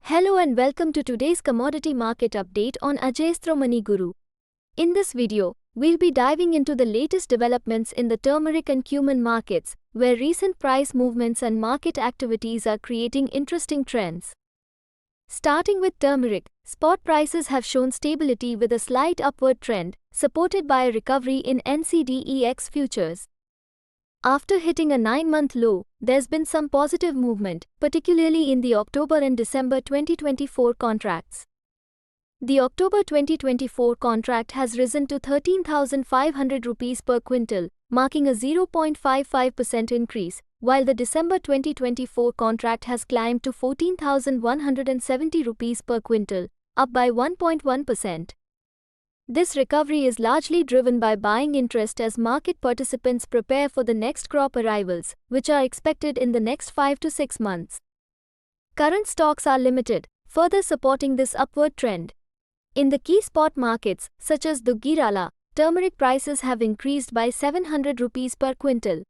Hello and welcome to today's commodity market update on Ajayastra Money Guru. In this video, we'll be diving into the latest developments in the turmeric and cumin markets, where recent price movements and market activities are creating interesting trends. Starting with turmeric, spot prices have shown stability with a slight upward trend, supported by a recovery in NCDEX futures. After hitting a 9-month low, there's been some positive movement, particularly in the October and December 2024 contracts. The October 2024 contract has risen to 13,500 rupees per quintal, marking a 0.55% increase, while the December 2024 contract has climbed to 14,170 rupees per quintal, up by 1.1%. This recovery is largely driven by buying interest as market participants prepare for the next crop arrivals, which are expected in the next 5 to 6 months. Current stocks are limited, further supporting this upward trend. In the key spot markets, such as Dugirala, turmeric prices have increased by 700 rupees per quintal.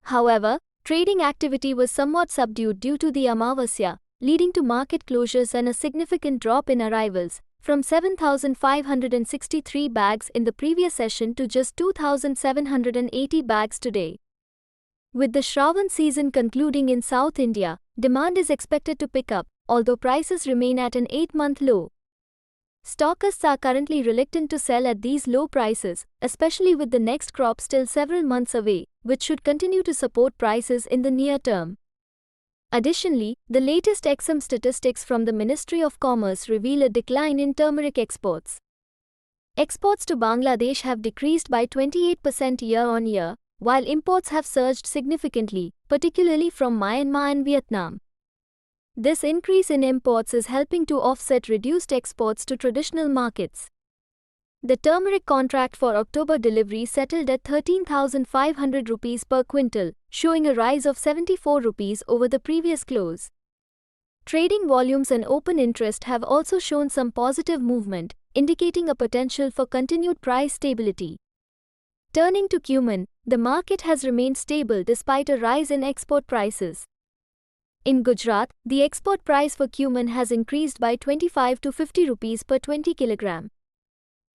However, trading activity was somewhat subdued due to the Amavasya, leading to market closures and a significant drop in arrivals, from 7,563 bags in the previous session to just 2,780 bags today. With the Shravan season concluding in South India, demand is expected to pick up, although prices remain at an 8-month low. Stockists are currently reluctant to sell at these low prices, especially with the next crop still several months away, which should continue to support prices in the near term. Additionally, the latest EXIM statistics from the Ministry of Commerce reveal a decline in turmeric exports. Exports to Bangladesh have decreased by 28% year-on-year, while imports have surged significantly, particularly from Myanmar and Vietnam. This increase in imports is helping to offset reduced exports to traditional markets. The turmeric contract for October delivery settled at 13,500 rupees per quintal, showing a rise of 74 rupees over the previous close. Trading volumes and open interest have also shown some positive movement, indicating a potential for continued price stability. Turning to cumin, the market has remained stable despite a rise in export prices. In Gujarat, the export price for cumin has increased by 25 to 50 rupees per 20 kg.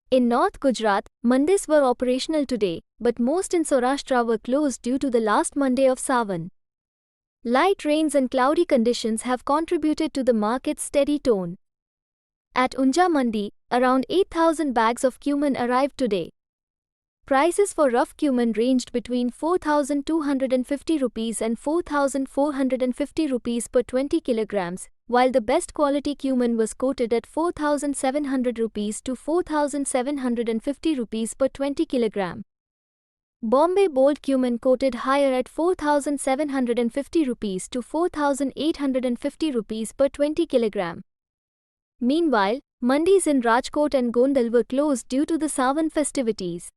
In North Gujarat, mandis were operational today, but most in Saurashtra were closed due to the last Monday of Sawan. Light rains and cloudy conditions have contributed to the market's steady tone. At Unja Mandi, around 8,000 bags of cumin arrived today. Prices for rough cumin ranged between 4,250 rupees and 4,450 rupees per 20 kilograms, while the best quality cumin was quoted at 4,700 rupees to 4,750 rupees per 20 kilogram. Bombay Bold cumin quoted higher at 4,750 rupees to 4,850 rupees per 20 kilogram. Meanwhile, mandis in Rajkot and Gondal were closed due to the Sawan festivities.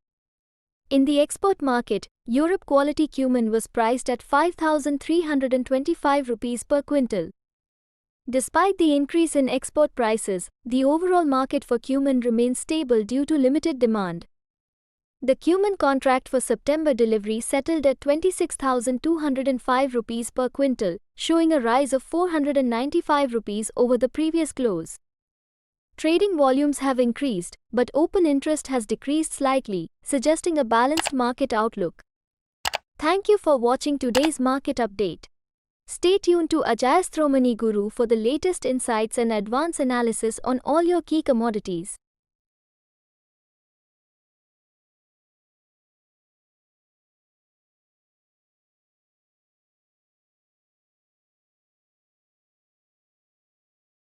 In the export market, Europe quality cumin was priced at 5,325 rupees per quintal. Despite the increase in export prices, the overall market for cumin remains stable due to limited demand. The cumin contract for September delivery settled at 26,205 rupees per quintal, showing a rise of 495 rupees over the previous close. Trading volumes have increased, but open interest has decreased slightly, suggesting a balanced market outlook. Thank you for watching today's market update. Stay tuned to Ajayastra Money Guru for the latest insights and advanced analysis on all your key commodities.